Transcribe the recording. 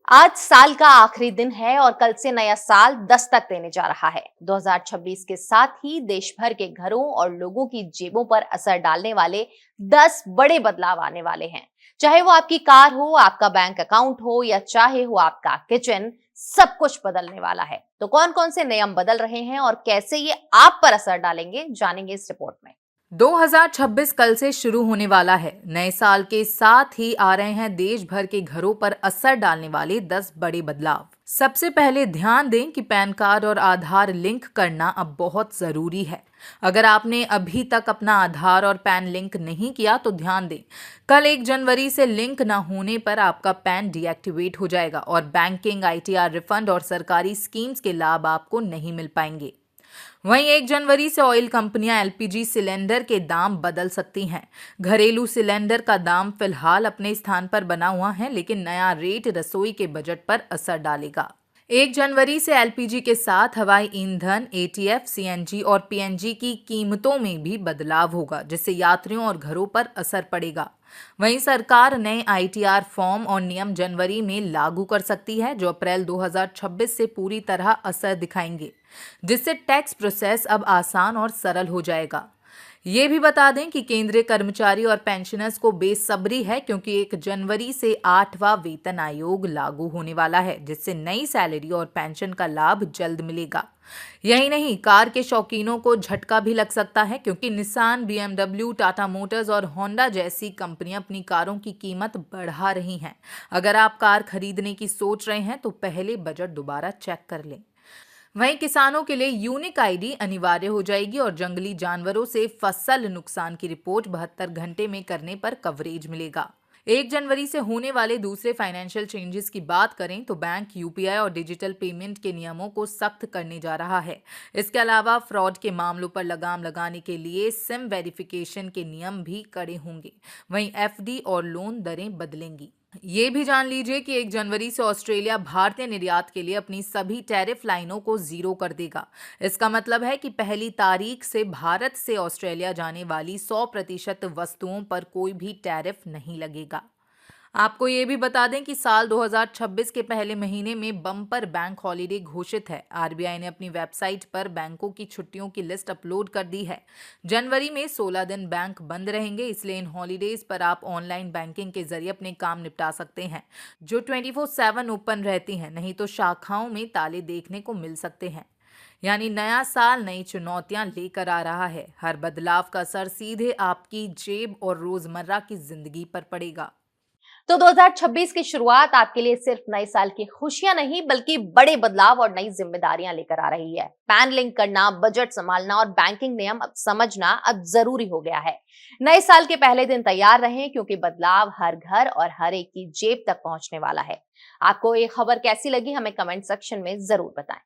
आज साल का आखिरी दिन है और कल से नया साल दस्तक देने जा रहा है। 2026 के साथ ही देश भर के घरों और लोगों की जेबों पर असर डालने वाले 10 बड़े बदलाव आने वाले हैं। चाहे वो आपकी कार हो, आपका बैंक अकाउंट हो या चाहे हो आपका किचन, सब कुछ बदलने वाला है। तो कौन कौन से नियम बदल रहे हैं और कैसे ये आप पर असर डालेंगे, जानेंगे इस रिपोर्ट में। 2026 कल से शुरू होने वाला है। नए साल के साथ ही आ रहे हैं देश भर के घरों पर असर डालने वाले 10 बड़े बदलाव। सबसे पहले ध्यान दें कि पैन कार्ड और आधार लिंक करना अब बहुत जरूरी है। अगर आपने अभी तक अपना आधार और पैन लिंक नहीं किया तो ध्यान दें, कल 1 जनवरी से लिंक न होने पर आपका पैन डीएक्टिवेट हो जाएगा और बैंकिंग, आईटीआर रिफंड और सरकारी स्कीम्स के लाभ आपको नहीं मिल पाएंगे। वहीं 1 जनवरी से ऑयल कंपनियां एलपीजी सिलेंडर के दाम बदल सकती हैं। घरेलू सिलेंडर का दाम फिलहाल अपने स्थान पर बना हुआ है, लेकिन नया रेट रसोई के बजट पर असर डालेगा। 1 जनवरी से एलपीजी के साथ हवाई ईंधन, एटीएफ, सीएनजी और पीएनजी की कीमतों में भी बदलाव होगा, जिससे यात्रियों और घरों पर असर पड़ेगा। वहीं सरकार नए आईटीआर फॉर्म और नियम जनवरी में लागू कर सकती है, जो अप्रैल 2026 से पूरी तरह असर दिखाएंगे, जिससे टैक्स प्रोसेस अब आसान और सरल हो जाएगा। ये भी बता दें कि केंद्रीय कर्मचारी और पेंशनर्स को बेसब्री है, क्योंकि 1 जनवरी से 8वां वेतन आयोग लागू होने वाला है, जिससे नई सैलरी और पेंशन का लाभ जल्द मिलेगा। यही नहीं, कार के शौकीनों को झटका भी लग सकता है, क्योंकि निसान, बीएमडब्ल्यू, टाटा मोटर्स और होंडा जैसी कंपनियां अपनी कारों की कीमत बढ़ा रही हैं। अगर आप कार खरीदने की सोच रहे हैं तो पहले बजट दोबारा चेक कर लें। वहीं किसानों के लिए यूनिक आईडी अनिवार्य हो जाएगी और जंगली जानवरों से फसल नुकसान की रिपोर्ट 72 घंटे में करने पर कवरेज मिलेगा। 1 जनवरी से होने वाले दूसरे फाइनेंशियल चेंजेस की बात करें तो बैंक यूपीआई और डिजिटल पेमेंट के नियमों को सख्त करने जा रहा है। इसके अलावा फ्रॉड के मामलों पर लगाम लगाने के लिए सिम वेरिफिकेशन के नियम भी कड़े होंगे। वहीं एफडी और लोन दरें बदलेंगी। ये भी जान लीजिए कि 1 जनवरी से ऑस्ट्रेलिया भारतीय निर्यात के लिए अपनी सभी टैरिफ लाइनों को जीरो कर देगा। इसका मतलब है कि पहली तारीख से भारत से ऑस्ट्रेलिया जाने वाली 100% वस्तुओं पर कोई भी टैरिफ नहीं लगेगा। आपको ये भी बता दें कि साल 2026 के पहले महीने में बम्पर बैंक हॉलिडे घोषित है। आरबीआई ने अपनी वेबसाइट पर बैंकों की छुट्टियों की लिस्ट अपलोड कर दी है। जनवरी में 16 दिन बैंक बंद रहेंगे, इसलिए इन हॉलिडेज पर आप ऑनलाइन बैंकिंग के जरिए अपने काम निपटा सकते हैं, जो 24/7 ओपन रहती हैं। नहीं तो शाखाओं में ताले देखने को मिल सकते हैं। यानी नया साल नई चुनौतियां लेकर आ रहा है। हर बदलाव का असर सीधे आपकी जेब और रोजमर्रा की जिंदगी पर पड़ेगा। तो 2026 की शुरुआत आपके लिए सिर्फ नए साल की खुशियां नहीं, बल्कि बड़े बदलाव और नई जिम्मेदारियां लेकर आ रही है। पैन लिंक करना, बजट संभालना और बैंकिंग नियम अब समझना अब जरूरी हो गया है। नए साल के पहले दिन तैयार रहें, क्योंकि बदलाव हर घर और हर एक की जेब तक पहुंचने वाला है। आपको ये खबर कैसी लगी, हमें कमेंट सेक्शन में जरूर बताएं।